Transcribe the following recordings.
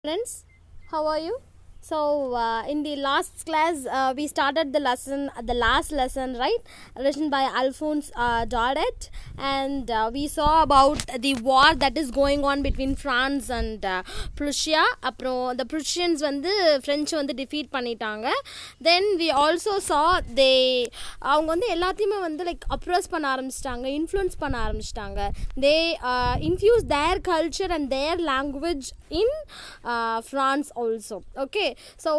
Friends, how are you? So in the last class we started the last lesson, right, written by Alphonse Daudet, and we saw about the war that is going on between France and Prussia. Apro the Prussians வந்து French வந்து defeat பண்ணிட்டாங்க. Then we also saw அவங்க வந்து எல்லாத்தையுமே வந்து like oppress பண்ண ஆரம்பிச்சிட்டாங்க, influence பண்ண ஆரம்பிச்சிட்டாங்க. They infused their culture and their language in France also. Okay, so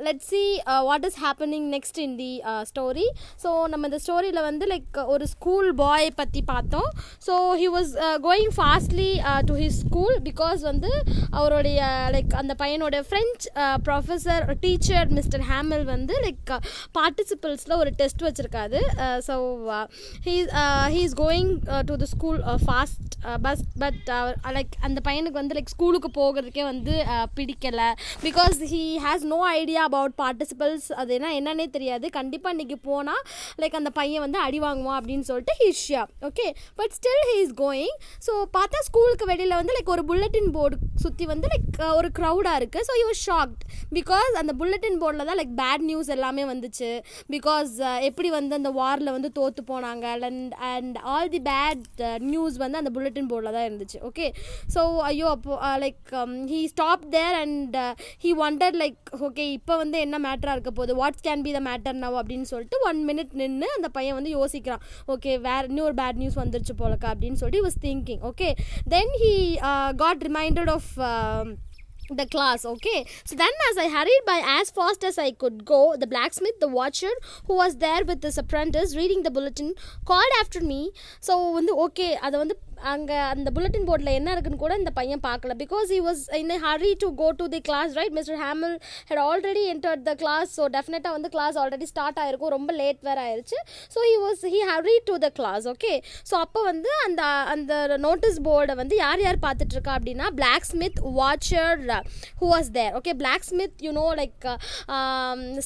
let's see what is happening next in the story. So நம்ம இந்த ஸ்டோரியில் வந்து லைக் ஒரு ஸ்கூல் பாய் பற்றி பார்த்தோம். So he was going fastly to his school because வந்து அவருடைய like அந்த பையனோட French professor teacher mister Hamel வந்து லைக் பார்ட்டிசிபல்ஸில் ஒரு டெஸ்ட் வச்சுருக்காது. So he is going to the school fast but like அந்த பையனுக்கு வந்து லைக் ஸ்கூலுக்கு போகிறதுக்கே வந்து பிடிக்கலை. Because he has no idea about participles. அது என்னன்னே தெரியாது. கண்டிப்பாக இன்றைக்கி போனால் லைக் அந்த பையன் வந்து அடி வாங்குவான் அப்படின்னு சொல்லிட்டு he is sure. Okay, but still he is going. So பார்த்தா ஸ்கூலுக்கு வெளியில் வந்து லைக் ஒரு புல்லட்டின் போர்டு சுற்றி வந்து லைக் ஒரு க்ரௌடாக இருக்குது. So he was shocked because அந்த புல்லட்டின் போர்டில் தான் லைக் பேட் நியூஸ் எல்லாமே வந்துச்சு. பிகாஸ் எப்படி வந்து அந்த வாரில் வந்து தோற்று போனாங்க and all the bad news வந்து அந்த புல்லட்டின் போர்டில் தான் இருந்துச்சு. ஓகே, ஸோ ஐயோ அப்போ like he stopped there and he wondered like okay இப்போ வந்து என்ன மேட்டராக இருக்க போகுது, what can be the matter now அப்படின்னு சொல்லிட்டு 1 minute நின்று அந்த பையன் வந்து யோசிக்கிறான். ஓகே, வேறு இன்னொரு பேட் நியூஸ் வந்துருச்சு போலக்கா அப்படின்னு சொல்லிட்டு he was thinking. Okay, then he got reminded of the class. Okay, so then as I hurried by as fast as I could go, the blacksmith, the watcher who was there with his apprentice reading the bulletin, called after me. So வந்து okay அதை வந்து அங்கே அந்த bulletin போர்டில் என்ன இருக்குன்னு கூட இந்த பையன் பார்க்கல. Because he was in a hurry to go to the class, right? Mr. Hamill had already entered the class, so டெஃபினட்டாக வந்து கிளாஸ் ஆல்ரெடி ஸ்டார்ட் ஆகிருக்கும், ரொம்ப லேட் வேறு ஆயிடுச்சு. So he hurried to the class. Okay, so அப்போ வந்து அந்த notice போர்டை வந்து யார் பார்த்துட்ருக்கா அப்படின்னா blacksmith, watcher who was there. Okay, blacksmith you know like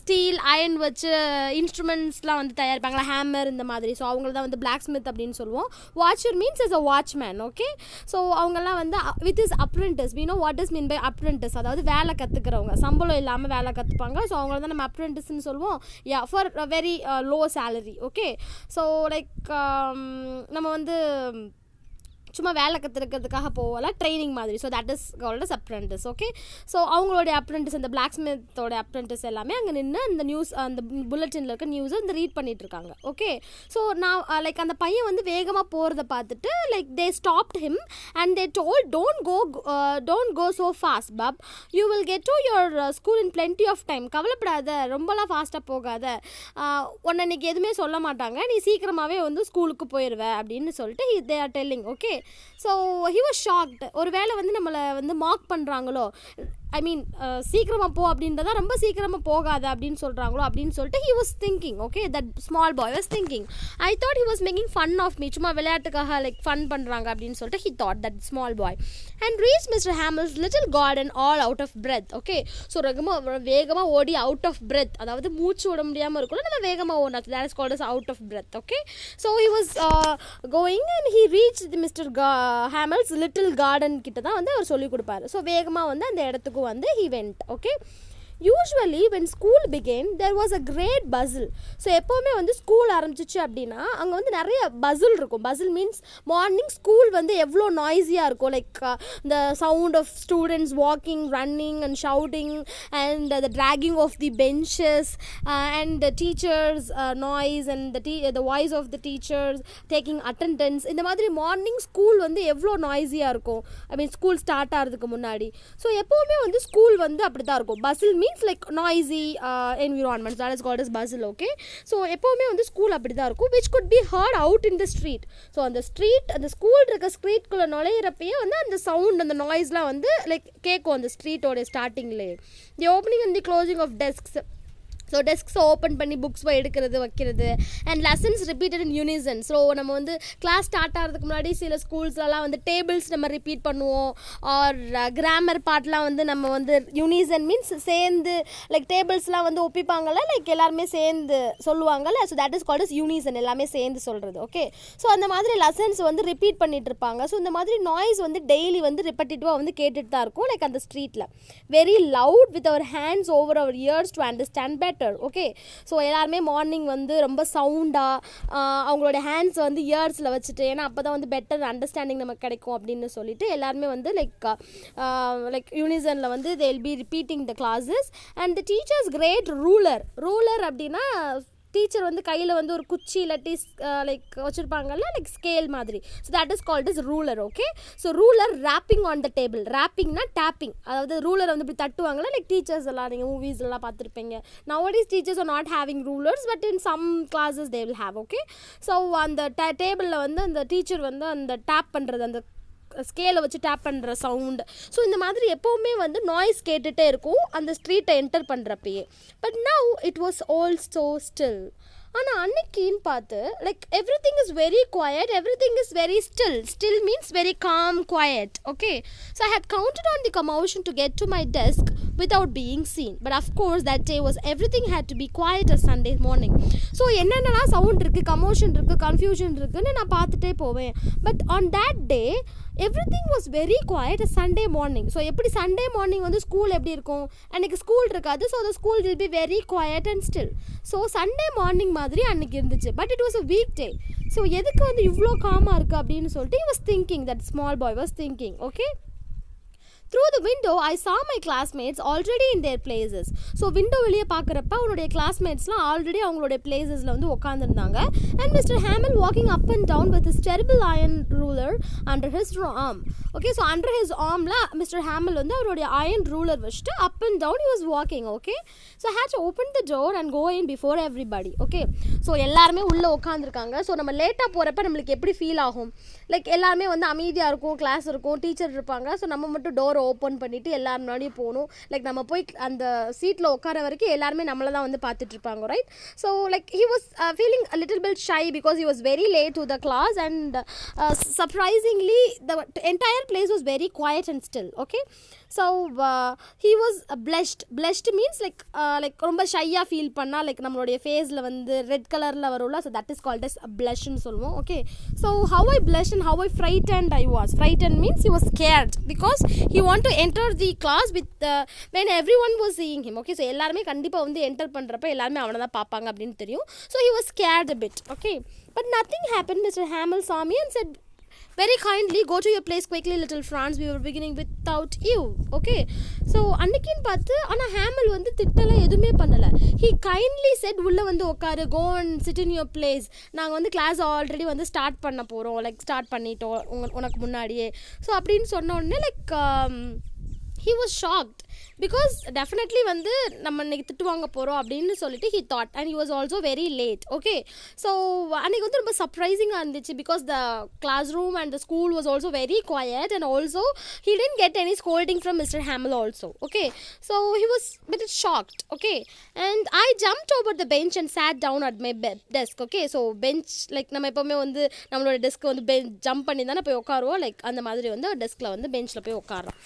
steel iron வச்சு இன்ஸ்ட்ருமெண்ட்ஸ்லாம் வந்து தயாரிப்பாங்களா, ஹேமர் இந்த மாதிரி. ஸோ அவங்கள தான் வந்து blacksmith அப்படின்னு சொல்லுவோம். watcher means as a watchman. Okay, so அவங்கெல்லாம் வந்து with his apprentice. we know what is mean by apprentice, அதாவது வேலை கற்றுக்கிறவங்க, சம்பளம் இல்லாமல் வேலை கற்றுப்பாங்க. ஸோ அவங்கள தான் நம்ம apprenticeன்னு சொல்லுவோம். yeah, for a very low salary. Okay, so like நம்ம வந்து சும்மா வேலை கற்றுக்கிறதுக்காக போகல, ட்ரைனிங் மாதிரி. So that is called as apprentice. Okay, so அவங்களுடைய அப்ரெண்டிஸ், அந்த பிளாக்ஸ்மித்தோட அப்ரெண்டிஸ் எல்லாமே அங்கே நின்று அந்த நியூஸ், அந்த புல்லட்டினில் இருக்க நியூஸை வந்து ரீட் பண்ணிட்டு இருக்காங்க. ஓகே, ஸோ நான் லைக் அந்த பையன் வந்து வேகமாக போகிறத பார்த்துட்டு like they stopped him and they told don't go so fast bub, you will get to your school in plenty of time. கவலைப்படாத, ரொம்பலாம் ஃபாஸ்ட்டாக போகாத, உன்னை இன்னைக்கு எதுவுமே சொல்ல மாட்டாங்க, நீ சீக்கிரமாகவே வந்து ஸ்கூலுக்கு போயிடுவ அப்படின்னு சொல்லிட்டு they are telling. Okay, so he was shocked. ஒரு வேளை வந்து நம்மளை வந்து மார்க் பண்ணுறாங்களோ, ஐ மீன் சீக்கிரமாக போ அப்படின்றத ரொம்ப சீக்கிரமாக போகாத அப்படின்னு சொல்கிறாங்களோ அப்படின்னு சொல்லிட்டு he was thinking. Okay, that small boy was thinking, I thought he was making fun of me, சும்மா விளையாட்டுக்காக லைக் ஃபன் பண்ணுறாங்க அப்படின்னு சொல்லிட்டு he thought, that small boy, and reached Mr. Hamill's little garden all out of breath. Okay, so வேகமாக ஓடி out of breath, அதாவது மூச்சு விட முடியாமல் இருக்கும்ல, நம்ம வேகமாக ஓடினா, that is called as out of breath. Okay, so he was going and he reached the Mr. Hamill's little garden கிட்ட தான் வந்து அவர் சொல்லிக் கொடுப்பாரு. ஸோ வேகமாக வந்து அந்த இடத்துக்கு வந்து he went. Okay, usually when school began there was a great bustle. So எப்போவுமே வந்து ஸ்கூல் ஆரம்பிச்சிச்சு அப்படின்னா அங்கே வந்து நிறைய பசில் இருக்கும். பசில் மீன்ஸ் மார்னிங் ஸ்கூல் வந்து எவ்வளோ நாய்ஸியாக இருக்கும், like the sound of students walking, running and shouting and the dragging of the benches and the teachers noise and the voice of the teachers taking attendance. இந்த மாதிரி morning school வந்து எவ்வளோ நாய்ஸியாக இருக்கும், ஐ mean school start ஆகிறதுக்கு முன்னாடி. So எப்போவுமே வந்து school வந்து அப்படி தான் இருக்கும். Bustle means like noisy environments, that is called as bustle. Okay, so எப்போவுமே வந்து ஸ்கூல் அப்படி தான் இருக்கும், which could be heard out in the street. So அந்த ஸ்ட்ரீட், அந்த ஸ்கூல் இருக்க ஸ்ட்ரீட்குள்ளே நுழையிறப்பயே வந்து அந்த சவுண்ட், அந்த நாய்ஸ்லாம் வந்து லைக் கேட்கும் அந்த ஸ்ட்ரீட்டோட ஸ்டார்டிங்லேயே. The opening and the closing of desks. So டெஸ்க்ஸை ஓப்பன் பண்ணி புக்ஸ் போய் எடுக்கிறது வைக்கிறது and lessons repeated in unison. So நம்ம வந்து கிளாஸ் ஸ்டார்ட் ஆகிறதுக்கு முன்னாடி சில ஸ்கூல்ஸ்லாம் வந்து டேபிள்ஸ் நம்ம ரிப்பீட் பண்ணுவோம். ஆர் கிராமர் பார்ட்லாம் வந்து நம்ம வந்து யூனிசன் மீன்ஸ் சேர்ந்து லைக் டேபிள்ஸ்லாம் வந்து ஒப்பிப்பாங்கள்ல, லைக் எல்லாருமே சேர்ந்து சொல்லுவாங்கள்ல. So that is called is Unison, எல்லாமே சேர்ந்து சொல்கிறது. ஓகே, ஸோ அந்த மாதிரி லெசன்ஸ் வந்து ரிப்பீட் பண்ணிட்டு இருப்பாங்க. ஸோ இந்த மாதிரி நாய்ஸ் வந்து டெய்லி வந்து ரிப்பீட்டிவாக வந்து கேட்டுட்டு தான் இருக்கும். லைக் அந்த ஸ்ட்ரீட்டில் very loud with our hands over our ears to understand better. Okay, so எல்லாருமே மார்னிங் வந்து ரொம்ப சவுண்டாக அவங்களோட ஹேண்ட்ஸ் வந்து இயர்ஸில் வச்சுட்டு, ஏன்னா அப்போ தான் வந்து பெட்டர் அண்டர்ஸ்டாண்டிங் நமக்கு கிடைக்கும் அப்படின்னு சொல்லிட்டு எல்லாருமே வந்து லைக் யூனிசனில் வந்து they will be repeating the classes. and the teacher's great ruler அப்படின்னா டீச்சர் வந்து கையில் வந்து ஒரு குச்சி இல்லாட்டி லைக் வச்சுருப்பாங்கல்ல, லைக் ஸ்கேல் மாதிரி. So that is called is ruler. Okay, so ruler rapping on the table. ரேப்பிங்னா டேப்பிங், அதாவது ரூலரை வந்து இப்படி தட்டுவாங்கல்ல, லைக் டீச்சர்ஸ் எல்லாம் நீங்கள் மூவிஸ்லாம் பார்த்துருப்பீங்க. nowadays teachers are not having rulers but in some classes they will have. Okay, so அந்த டேபிளில் வந்து அந்த டீச்சர் வந்து அந்த டேப் பண்ணுறது, அந்த ஸ்கேலை வச்சு டேப் பண்ணுற சவுண்டு. ஸோ இந்த மாதிரி எப்போவுமே வந்து நாய்ஸ் கேட்டுகிட்டே இருக்கும் அந்த ஸ்ட்ரீட்டை என்டர் பண்ணுறப்பயே. But now it was all so still. ஆனால் அன்னைக்கின்னு பார்த்து like everything is very quiet, everything is very still. Still means very calm, quiet. Okay, so I had counted on the commotion to get to my desk without being seen. But of course that day was everything had to be quiet as Sunday morning. So என்னென்னலாம் sound இருக்குது, commotion இருக்குது, confusion இருக்குதுன்னு நான் பார்த்துட்டே போவேன். But on that day everything was very quiet as Sunday morning. So எப்படி Sunday morning வந்து school எப்படி இருக்கும், அன்றைக்கி ஸ்கூல் இருக்காது. So the school will be very quiet and still. So Sunday morning மாதிரி அன்றைக்கி இருந்துச்சு. But it was a week day. So எதுக்கு வந்து இவ்வளோ காமாக இருக்குது அப்படின்னு சொல்லிட்டு he was thinking, that small boy was thinking. Okay, through the window I saw my classmates already in their places. So window வெளியே பார்க்குறப்ப அவனுடைய கிளாஸ்மேட்ஸ்லாம் ஆல்ரெடி அவங்களுடைய பிளேசஸில் வந்து உட்காந்துருந்தாங்க. And mister Hamel walking up and down with his terrible iron ruler under his arm. Okay, so under his ஆர்மில் mister Hamel வந்து அவருடைய அயன் ரூலர் வச்சுட்டு up and down he was walking. Okay, so had to open the door and go in before everybody. Okay, so எல்லாருமே உள்ளே உட்காந்துருக்காங்க. So நம்ம லேட்டாக போகிறப்ப நம்மளுக்கு எப்படி ஃபீல் ஆகும், லைக் எல்லாருமே வந்து அமைதியாக இருக்கும், கிளாஸ் இருக்கும், டீச்சர் இருப்பாங்க. ஸோ நம்ம மட்டும் டோரை ஓப்பன் பண்ணிவிட்டு எல்லாரும் முன்னாடியும் போகணும். லைக் நம்ம போய் அந்த சீட்டில் உட்கார வரைக்கும் எல்லாருமே நம்மளை தான் வந்து பார்த்துட்டு இருப்பாங்க, right? So like he was feeling a little bit shy because he was very late to the class and surprisingly the entire place was very quiet and still. Okay, so he was blushed means like ரொம்ப ஷையாக feel பண்ணால் like நம்மளுடைய ஃபேஸில் வந்து red கலரில் வரும்ல. So that is called as blushன்னு சொல்லுவோம். Okay, so how I blushed and how I frightened I was. Frightened means he was scared because he want to enter the class with when everyone was seeing him. Okay, so எல்லாருமே கண்டிப்பாக வந்து enter பண்ணுறப்ப எல்லாருமே அவனை தான் பார்ப்பாங்க அப்படின்னு தெரியும். So he was scared a bit. Okay, but nothing happened. Mr. Hamill saw me and said very kindly, go to your place quickly little Franz, we were beginning without you. Okay, so அன்னைக்குன்னு பார்த்து ஆனால் Hamel வந்து திட்டலாம் எதுவுமே பண்ணலை. he kindly said உள்ளே வந்து உட்காரு, go and sit in your place, நாங்கள் வந்து கிளாஸ் ஆல்ரெடி வந்து ஸ்டார்ட் பண்ண போகிறோம், லைக் ஸ்டார்ட் பண்ணிட்டோம் உனக்கு முன்னாடியே. ஸோ அப்படின்னு சொன்ன உடனே like he was shocked because definitely வந்து நம்ம இன்னைக்கு திட்டு வாங்க போகிறோம் அப்படின்னு சொல்லிட்டு he thought, and he was also very late. Okay, so அன்றைக்கி வந்து ரொம்ப சர்ப்ரைசிங்காக இருந்துச்சு because the classroom and the school was also very quiet and also he didn't get any scolding from Mr. Hamill also. Okay, so he was a bit shocked. Okay, and I jumped over the bench and sat down at my desk. Okay, so bench like நம்ம எப்போவுமே வந்து நம்மளோட டெஸ்க்கு வந்து jump பண்ணி தானே போய் உட்காருவோம், like அந்த மாதிரி வந்து டெஸ்கில் வந்து பெஞ்சில் போய் உட்காரோம்.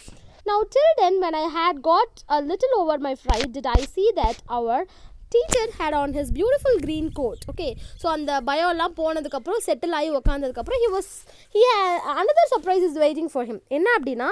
Now till then when I had got a little over my fright did I see that our teacher had on his beautiful green coat. Okay, so அந்த பயோலாம் போனதுக்கப்புறம் செட்டில் ஆகி உக்காந்ததுக்கப்புறம் he had another surprise is waiting for him. என்ன அப்படின்னா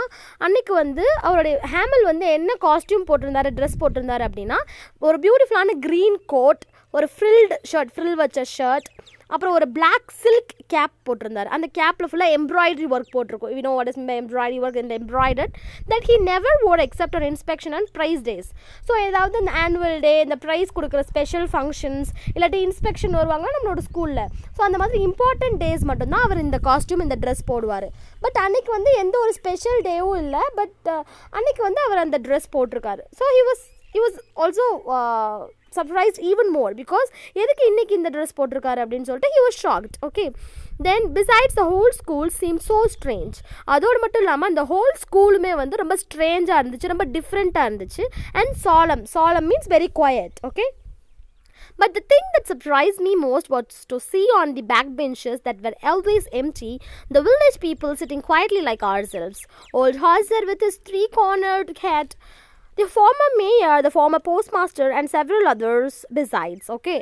அன்னைக்கு வந்து அவருடைய Hamel வந்து என்ன காஸ்டியூம் போட்டிருந்தாரு, ட்ரெஸ் போட்டிருந்தாரு அப்படின்னா ஒரு பியூட்டிஃபுல்லான க்ரீன் கோட், ஒரு ஃப்ரில்டு ஷர்ட், ஃப்ரில் வச்ச ஷர்ட், அப்புறம் ஒரு பிளாக் சில்க் கேப் போட்டிருந்தார். அந்த கேப்பில் ஃபுல்லாக எம்ப்ராய்டரி ஒர்க் போட்டிருக்கும். You know what is embroidery work and embroidered that he never wore except on inspection and prize days. So ஏதாவது இந்த ஆனுவல் டே, இந்த ப்ரைஸ் கொடுக்குற ஸ்பெஷல் ஃபங்க்ஷன்ஸ் இல்லாட்டி இன்ஸ்பெக்ஷன் வருவாங்கன்னா நம்மளோட ஸ்கூலில், ஸோ அந்த மாதிரி இம்பார்ட்டன்ட் டேஸ் மட்டும்தான் அவர் இந்த காஸ்டியூம் இந்த ட்ரெஸ் போடுவார். பட் அன்றைக்கி வந்து எந்த ஒரு ஸ்பெஷல் டேவும் இல்லை, பட் அன்றைக்கி வந்து அவர் அந்த ட்ரெஸ் போட்டிருக்காரு. So he was also surprised even more because எதுக்கு இன்னைக்கு இந்த ட்ரெஸ் போட்டிருக்காரு அப்படின்னு சொல்லிட்டு he was shocked. Okay, then besides the whole school seemed so strange. அதோடு மட்டும் இல்லாமல் அந்த ஹோல் ஸ்கூலுமே வந்து ரொம்ப ஸ்ட்ரேஞ்சாக இருந்துச்சு, ரொம்ப டிஃப்ரெண்ட்டாக இருந்துச்சு. and solemn means very quiet. Okay, But the thing that surprised me most was to see on the backbenches that were always empty, the village people sitting quietly like ourselves. Old Hauser with his three-cornered hat, the former mayor, the former postmaster, and several others besides. Okay,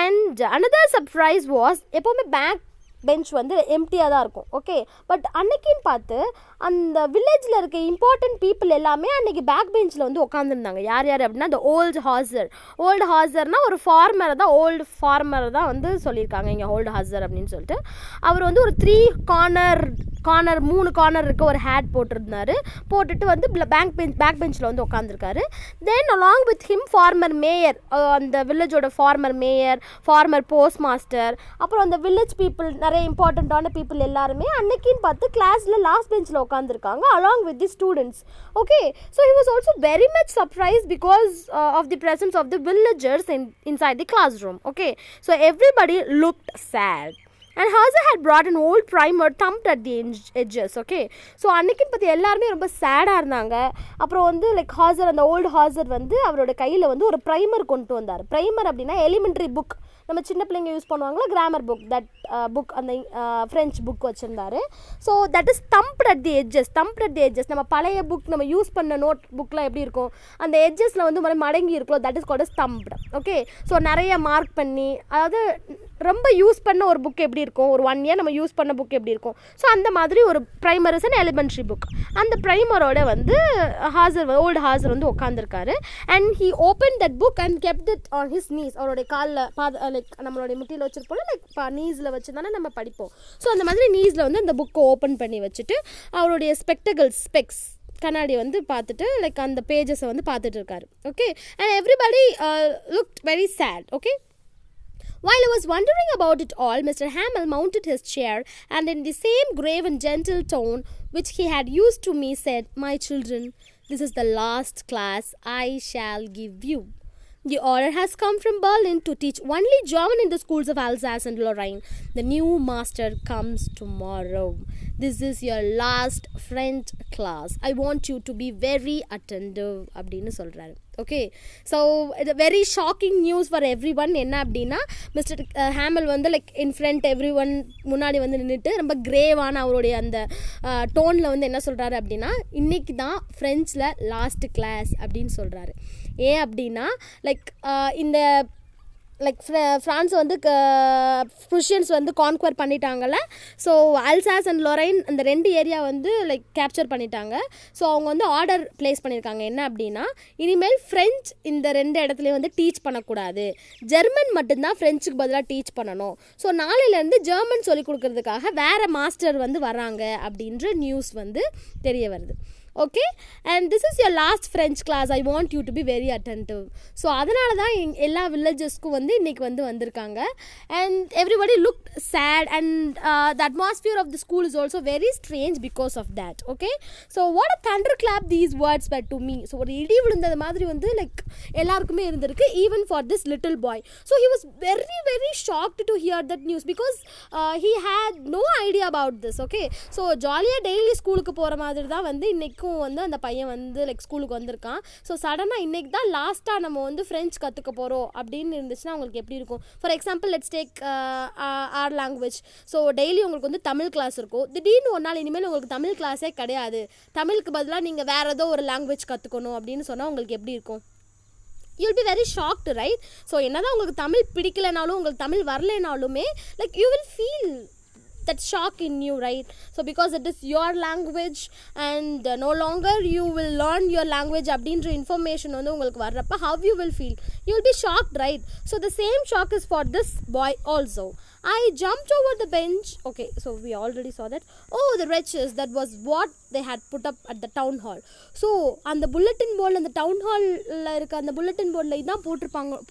and another surprise was எப்போவுமே back bench வந்து எம்டியாக தான் இருக்கும். Okay, but அன்னைக்குன்னு பார்த்து அந்த வில்லேஜில் இருக்க இம்பார்ட்டன்ட் பீப்புள் எல்லாமே அன்றைக்கி பேக் பெஞ்சில் வந்து உட்காந்துருந்தாங்க. யார் யார் அப்படின்னா அந்த ஓல்டு ஹாசர்னால் ஒரு ஃபார்மரை தான், ஓல்டு ஃபார்மரை தான் வந்து சொல்லியிருக்காங்க இங்கே ஓல்டு ஹாசர் அப்படின்னு சொல்லிட்டு. அவர் வந்து ஒரு 3 கார்னர் இருக்க ஒரு ஹேட் போட்டுட்டு வந்து பேக் பெஞ்சில் வந்து உட்காந்துருக்காரு. Then along with him former mayor, அந்த வில்லேஜோட former mayor, former post master, அப்புறம் அந்த வில்லேஜ் பீப்புள், நிறைய இம்பார்ட்டண்ட்டான பீப்புள் எல்லாருமே அன்னைக்குன்னு பார்த்து கிளாஸில் லாஸ்ட் பெஞ்சில் உட்காந்துருக்காங்க along with the students. Okay, so he was also very much surprise because of the presence of the villagers inside the classroom. Okay, so everybody looked sad. And Hauser had brought an old primer thumped at the edges. Okay, so அன்னைக்குன்னு பார்த்து எல்லாருமே ரொம்ப சேடாக இருந்தாங்க. அப்புறம் வந்து like ஹாசர், அந்த old Hauser வந்து அவரோட கையில் வந்து ஒரு ப்ரைமர் கொண்டு வந்தார். ப்ரைமர் அப்படின்னா எலிமெண்ட்ரி புக், நம்ம சின்ன பிள்ளைங்க யூஸ் பண்ணுவாங்களா கிராமர் புக், தட் புக், அந்த ஃப்ரெஞ்ச் புக் வச்சுருந்தாரு. So that is thumbed at the edges. நம்ம பழைய புக், நம்ம யூஸ் பண்ண நோட் புக்கில் எப்படி இருக்கும், அந்த எட்ஜஸில் வந்து மடங்கி இருக்கும், that is called as thumbed. Okay, so நிறைய மார்க் பண்ணி, அதாவது ரொம்ப யூஸ் பண்ண ஒரு புக் எப்படி இருக்கும், ஒரு 1 year நம்ம யூஸ் பண்ண புக் எப்படி இருக்கும், ஸோ அந்த மாதிரி ஒரு primer is and elementary book. அந்த ப்ரைமரோட வந்து ஓல்டு ஹாசர் வந்து உட்காந்துருக்காரு. And he open that book and kept it on his knees. அவருடைய காலில் லைக் நம்மளுடைய முட்டியில் வச்சுருப்போம், லைக் நீஸில் வச்சு தானே நம்ம படிப்போம். ஸோ அந்த மாதிரி நீஸில் வந்து அந்த புக்கை ஓப்பன் பண்ணி வச்சுட்டு அவருடைய ஸ்பெக்ஸ் கண்ணாடி வந்து பார்த்துட்டு லைக் அந்த பேஜஸை வந்து பார்த்துட்டு இருக்காரு. Okay, and everybody looked very sad. Okay, while I was wondering about it all, Mr. Hamill mounted his chair and in the same grave and gentle tone which he had used to me said, "My children, this is the last class I shall give you. The order has come from Berlin to teach only German in the schools of Alsace and Lorraine. The new master comes tomorrow. This is your last French class. I want you to be very attentive." அப்படின்னு சொல்கிறாரு. Okay, so இது very shocking news for every one. என்ன அப்படின்னா mister Hamel வந்து like in front every one முன்னாடி வந்து நின்றுட்டு ரொம்ப கிரேவான அவருடைய அந்த டோனில் வந்து என்ன சொல்கிறாரு அப்படின்னா, இன்றைக்கி தான் ஃப்ரெஞ்சில் லாஸ்ட் கிளாஸ் அப்படின்னு சொல்கிறாரு. ஏன் அப்படின்னா லைக் இந்த லைக் ஃப்ரான்ஸ் வந்து ப்ருஷியன்ஸ் வந்து கான்குவர் பண்ணிட்டாங்கல்ல. ஸோ அல்சாஸ் அண்ட் லொரைன் அந்த 2 ஏரியா வந்து லைக் கேப்சர் பண்ணிட்டாங்க. ஸோ அவங்க வந்து ஆர்டர் பிளேஸ் பண்ணியிருக்காங்க என்ன அப்படின்னா, இனிமேல் ஃப்ரெஞ்ச் இந்த 2 இடத்துலையும் வந்து டீச் பண்ணக்கூடாது, ஜெர்மன் மட்டும்தான் ஃப்ரெஞ்சுக்கு பதிலாக டீச் பண்ணணும். ஸோ நாளையிலேருந்து ஜெர்மன் சொல்லிக் கொடுக்கறதுக்காக வேறு மாஸ்டர் வந்து வராங்க அப்படின்ற நியூஸ் வந்து தெரிய வருது. Okay, and this is your last French class, I want you to be very attentive. So அதனால தான் எல்லா வில்லேஜஸ்க்கும் வந்து இன்றைக்கி வந்து வந்திருக்காங்க. And everybody look sad and the atmosphere of the school is also very strange because of that. Okay, so what a thunderclap these words put to me. So ஒரு இடி விழுந்தது மாதிரி வந்து லைக் எல்லாருக்குமே இருந்திருக்கு, even for this little bye. So he was very very shocked to hear that news because he had no idea about this. Okay, so ஜாலியாக daily ஸ்கூலுக்கு போகிற மாதிரி தான் வந்து இன்றைக்கி வந்து அந்த பையன் வந்து லைக் ஸ்கூலுக்கு வந்திருக்கான். ஸோ சடனாக இன்றைக்கி தான் லாஸ்ட்டாக நம்ம வந்து ஃப்ரெஞ்ச் கற்றுக்க போகிறோம் அப்படின்னு இருந்துச்சுன்னா உங்களுக்கு எப்படி இருக்கும்? For example let's take our language. So daily உங்களுக்கு வந்து தமிழ் கிளாஸ் இருக்கும், திடீர்னு ஒரு நாள் இனிமேல் உங்களுக்கு தமிழ் கிளாஸே கிடையாது, தமிழுக்கு பதிலாக நீங்கள் வேறு ஏதோ ஒரு லாங்குவேஜ் கற்றுக்கணும் அப்படின்னு சொன்னால் உங்களுக்கு எப்படி இருக்கும்? you'll be very shocked, right? So என்னதான் உங்களுக்கு தமிழ் பிடிக்கலைனாலும், உங்களுக்கு தமிழ் வரலைனாலுமே like you will feel that shock in you, right? So because it is your language and no longer you will learn your language அப்படின்ற information வந்து உங்களுக்கு வர்றப்ப how you will feel? You will be shocked, right? So the same shock is for this boy also. I jumped over the bench. Okay, so we already saw that. Oh, the wretches, that was what they had put up at the town hall. So அந்த bulletin board, அந்த town hall-ல இருக்க அந்த bulletin board-ல இதான்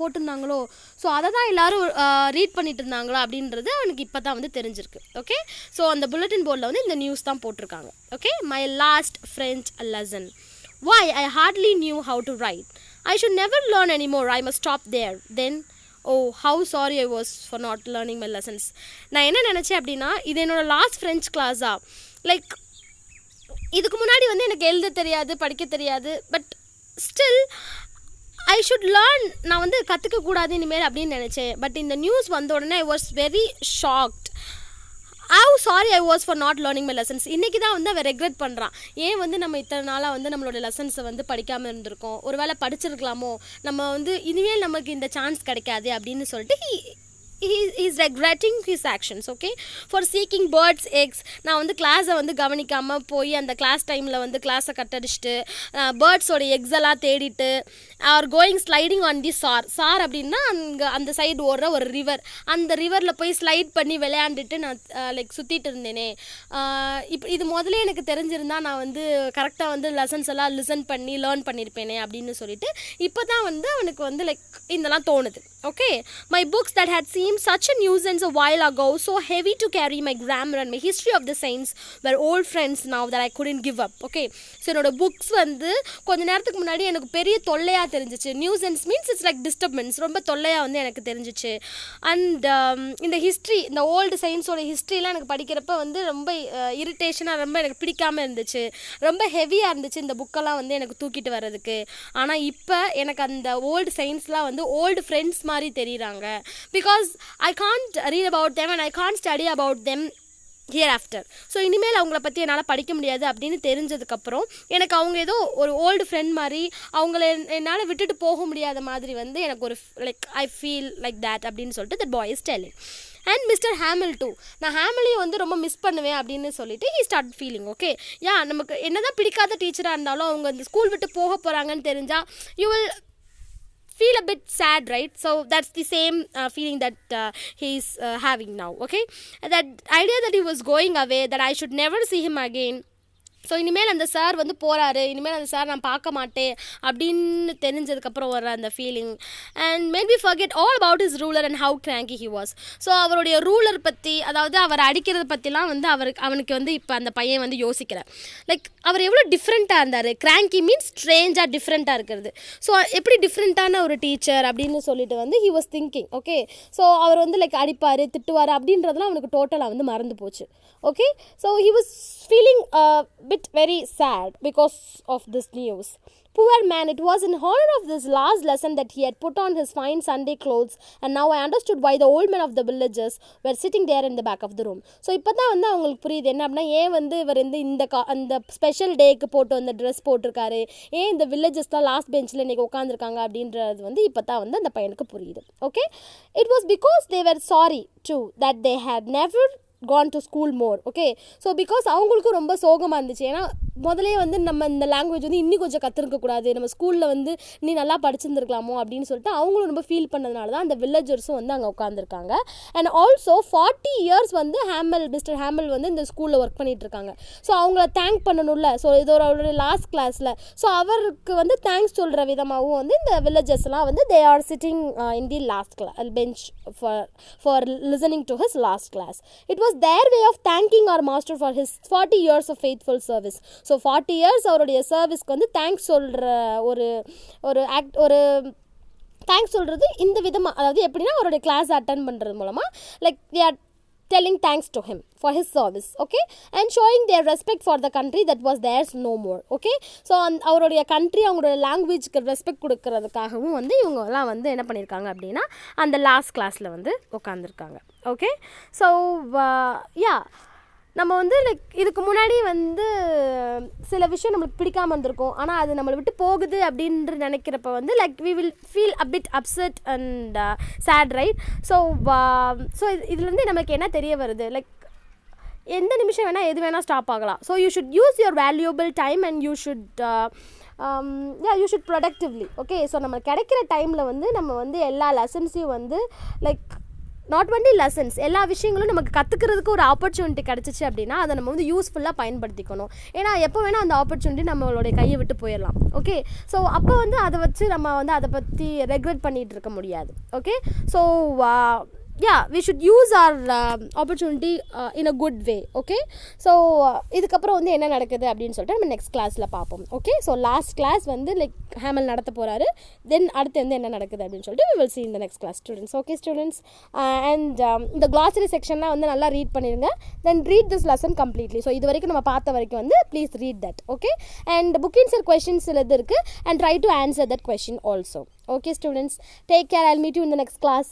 போட்டிருந்தாங்களோ, so அதை தான் எல்லாரும் read பண்ணிட்டு இருந்தாங்களோ அப்படின்றது அவனுக்கு இப்போ தான் வந்து தெரிஞ்சிருக்கு. ஓகே, ஸோ அந்த bulletin board-ல வந்து இந்த நியூஸ் தான் போட்டிருக்காங்க. Okay, my last French lesson. Why, I hardly knew how to write. I should never learn anymore. I must stop there. Then oh, how sorry I was for not learning my lessons. நான் என்ன நினச்சேன் அப்படின்னா, இது என்னோட last French கிளாஸா, like இதுக்கு முன்னாடி வந்து எனக்கு எழுத தெரியாது, படிக்க தெரியாது, but still I should learn, நான் வந்து கற்றுக்கக்கூடாது இனிமேல் அப்படின்னு நினச்சேன். பட் இந்த நியூஸ் வந்த உடனே I was very shocked. Sorry I was for not learning my lessons. இன்றைக்கி தான் வந்து அவன் ரெக்ரெட் பண்ணுறான். ஏன் வந்து நம்ம இத்தனை நாளாக வந்து நம்மளோட லெசன்ஸை வந்து படிக்காமல் இருந்திருக்கோம், ஒரு வேளை படிச்சிருக்கலாமோ, நம்ம வந்து இனிமேல் நமக்கு இந்த சான்ஸ் கிடைக்காது அப்படின்னு சொல்லிட்டு he is regretting his actions. Okay, for seeking birds eggs. நான் வந்து கிளாஸை வந்து கவனிக்காமல் போய் அந்த கிளாஸ் டைமில் வந்து கிளாஸை கட்டடிச்சிட்டு பேர்ட்ஸோட எக்ஸ் எல்லாம் தேடிட்டு are going sliding on the sir அப்படின்னா அங்கே அந்த சைடு ஓடுற ஒரு ரிவர், அந்த ரிவரில் போய் ஸ்லைட் பண்ணி விளையாண்டுட்டு நான் லைக் சுற்றிட்டு இருந்தேனே. இப்போ இது முதல்ல எனக்கு தெரிஞ்சிருந்தால் நான் வந்து கரெக்டாக வந்து லெசன்ஸ் எல்லாம் லிசன் பண்ணி லேர்ன் பண்ணியிருப்பேனே அப்படின்னு சொல்லிட்டு இப்போ தான் வந்து அவனுக்கு வந்து லைக் இதெல்லாம் தோணுது. Okay, my books that had seemed such a nuisance a while ago, so heavy to carry, my grammar and my history of the saints were old friends now that I couldn't give up. Okay, so என்னோட books வந்து கொஞ்ச நேரத்துக்கு முன்னாடி எனக்கு பெரிய தொல்லையாக தெரிஞ்சிச்சு. Nuisance means it's like disturbance, ரொம்ப தொல்லையாக வந்து எனக்கு தெரிஞ்சிச்சு. அண்ட் இந்த ஹிஸ்ட்ரி, இந்த ஓல்டு சயின்ஸோட ஹிஸ்ட்ரிலாம் எனக்கு படிக்கிறப்ப வந்து ரொம்ப இரிட்டேஷனாக, ரொம்ப எனக்கு பிடிக்காமல் இருந்துச்சு, ரொம்ப ஹெவியாக இருந்துச்சு இந்த புக்கெல்லாம் வந்து எனக்கு தூக்கிட்டு வர்றதுக்கு. ஆனால் இப்போ எனக்கு அந்த ஓல்டு சயின்ஸ்லாம் வந்து ஓல்டு ஃப்ரெண்ட்ஸ் மாதிரி தெரியுறாங்க. Because I can't read about them and I can't study about them here after. So இனிமேல் அவங்கள பற்றி என்னால் படிக்க முடியாது அப்படின்னு தெரிஞ்சதுக்கப்புறம் எனக்கு அவங்க ஏதோ ஒரு ஓல்டு ஃப்ரெண்ட் மாதிரி, அவங்கள என்னால் விட்டுட்டு போக முடியாத மாதிரி வந்து எனக்கு ஒரு like I feel like that அப்படின்னு சொல்லிட்டு that boy is telling. And mister Hemil too, நான் ஹேமிலையும் வந்து ரொம்ப மிஸ் பண்ணுவேன் அப்படின்னு சொல்லிட்டு ஹி ஸ்டார்ட் ஃபீலிங். ஓகே, நமக்கு என்னதான் பிடிக்காத டீச்சராக இருந்தாலும் அவங்க அந்த ஸ்கூல் விட்டு போக போகிறாங்கன்னு தெரிஞ்சால் you will feel a bit sad, right? So that's the same feeling that he's having now. Okay, that idea that he was going away, that I should never see him again. So இனிமேல் அந்த sir வந்து போகிறாரு, இனிமேல் அந்த sir நான் பார்க்க மாட்டேன் அப்படின்னு தெரிஞ்சதுக்கப்புறம் வர அந்த feeling. And made me forget all about his ruler and how கிராங்கி he was. So அவருடைய ரூலர் பற்றி, அதாவது அவர் அடிக்கிறத பற்றிலாம் வந்து அவனுக்கு வந்து இப்போ அந்த பையன் வந்து யோசிக்கிறார். லைக் அவர் எவ்வளோ டிஃப்ரெண்ட்டாக இருந்தார். கிராங்கி மீன்ஸ் ஸ்ட்ரேஞ்சாக டிஃப்ரெண்ட்டாக இருக்கிறது. ஸோ எப்படி டிஃப்ரெண்ட்டான ஒரு டீச்சர் அப்படின்னு சொல்லிட்டு வந்து he was thinking. Okay, so அவர் வந்து லைக் அடிப்பார், திட்டுவார் அப்படின்றதுலாம் அவனுக்கு டோட்டலாக வந்து மறந்து போச்சு. Okay, so he was feeling a bit very sad because of this news. Poor man, it was in honor of this last lesson that he had put on his fine Sunday clothes, and now I understood why the old men of the villages were sitting there in the back of the room. So இப்போ தான் வந்து அவங்களுக்கு புரியுது என்ன அப்படின்னா, ஏன் வந்து இவர் வந்து அந்த ஸ்பெஷல் டேக்கு போட்டு அந்த ட்ரெஸ் போட்டிருக்காரு, ஏன் இந்த வில்லேஜஸ் தான் லாஸ்ட் பெஞ்சில் இன்றைக்கி உட்காந்துருக்காங்க அப்படின்றது வந்து இப்போ தான் வந்து அந்த பையனுக்கு புரியுது. Okay, it was because they were sorry too that they had never gone to school more. Okay, so because அவங்களுக்கும் ரொம்ப சோகமாக இருந்துச்சு. ஏன்னா முதலே வந்து நம்ம இந்த லாங்குவேஜ் வந்து இன்னும் கொஞ்சம் கற்றுருக்கக்கூடாது, நம்ம ஸ்கூலில் வந்து நீ நல்லா படிச்சிருந்துருக்கலாமோ அப்படின்னு சொல்லிட்டு அவங்களும் ரொம்ப ஃபீல் பண்ணதுனால தான் அந்த வில்லேஜர்ஸும் வந்து அங்கே உட்காந்துருக்காங்க. அண்ட் ஆல்சோ 40 years வந்து மிஸ்டர் ஹேமில் வந்து இந்த ஸ்கூலில் ஒர்க் பண்ணிகிட்ருக்காங்க. ஸோ அவங்கள தேங்க் பண்ணணும்ல. ஸோ இது அவருடைய லாஸ்ட் கிளாஸில், ஸோ அவருக்கு வந்து தேங்க்ஸ் சொல்கிற விதமாகவும் வந்து இந்த வில்லேஜர்ஸ்லாம் வந்து they are sitting in the last bench for listening to his last class. It was their way of thanking our master for his 40 years of faithful service. So 40 years அவருடைய சர்வீஸ்க்கு வந்து தேங்க்ஸ் சொல்கிற ஒரு ஆக்ட், ஒரு thanks சொல்கிறது இந்த விதமாக, அதாவது எப்படின்னா அவருடைய கிளாஸ் அட்டன் பண்ணுறது மூலமாக like they are telling thanks to him for his service. Okay, and showing their respect for the country that was theirs no more. Okay, so அவருடைய கண்ட்ரி, அவங்களோட லாங்குவேஜ்க்கு ரெஸ்பெக்ட் கொடுக்கறதுக்காகவும் வந்து இவங்கெல்லாம் வந்து என்ன பண்ணியிருக்காங்க அப்படின்னா அந்த லாஸ்ட் கிளாஸில் வந்து உட்காந்துருக்காங்க. ஓகே, ஸோ நம்ம வந்து லைக் இதுக்கு முன்னாடி வந்து சில விஷயம் நம்மளுக்கு பிடிக்காமல் இருந்திருக்கும், ஆனால் அது நம்மளை விட்டு போகுது அப்படின்ற நினைக்கிறப்ப வந்து like we will feel a bit upset and sad, right? So இதுலேருந்து நமக்கு என்ன தெரிய வருது, லைக் எந்த நிமிஷம் வேணால் எது வேணால் ஸ்டாப் ஆகலாம். So you should use your valuable time and you should productively. Okay, so நம்ம கிடைக்கிற டைமில் வந்து நம்ம வந்து எல்லா லெசன்ஸையும் வந்து லைக் நாட் ஒன்லி லெசன்ஸ், எல்லா விஷயங்களும் நமக்கு கற்றுக்கிறதுக்கு ஒரு ஆப்பர்ச்சுனிட்டி கிடச்சிச்சு அப்படின்னா அதை நம்ம வந்து யூஸ்ஃபுல்லாக பயன்படுத்திக்கணும். ஏன்னா எப்போ வேணால் அந்த ஆப்பர்ச்சுனிட்டி நம்மளுடைய கையை விட்டு போயிடலாம். ஓகே, ஸோ அப்போ வந்து அதை வச்சு நம்ம வந்து அதை பற்றி ரெக்ரெட் பண்ணிகிட்டு இருக்க முடியாது. Okay, so yeah, we should use our opportunity in a good way. Okay, so இதுக்கப்புறம் வந்து என்ன நடக்குது அப்படின்னு சொல்லிட்டு நம்ம நெக்ஸ்ட் கிளாஸில் பார்ப்போம். ஓகே, ஸோ லாஸ்ட் கிளாஸ் வந்து லைக் ஹேமல் நடத்த போகிறாரு. தென் அடுத்து வந்து என்ன நடக்குது அப்படின்னு சொல்லிட்டு we will see in the next class, students. Okay students, and இந்த glossary செக்ஷன்லாம் வந்து நல்லா ரீட் பண்ணிடுங்க. Then read this lesson completely. So இது வரைக்கும் நம்ம பார்த்த வரைக்கும் வந்து please read that. Okay, and book answer questions இது இருக்குது, and try to answer that question also. Okay students, take care. I'll meet you in the next class.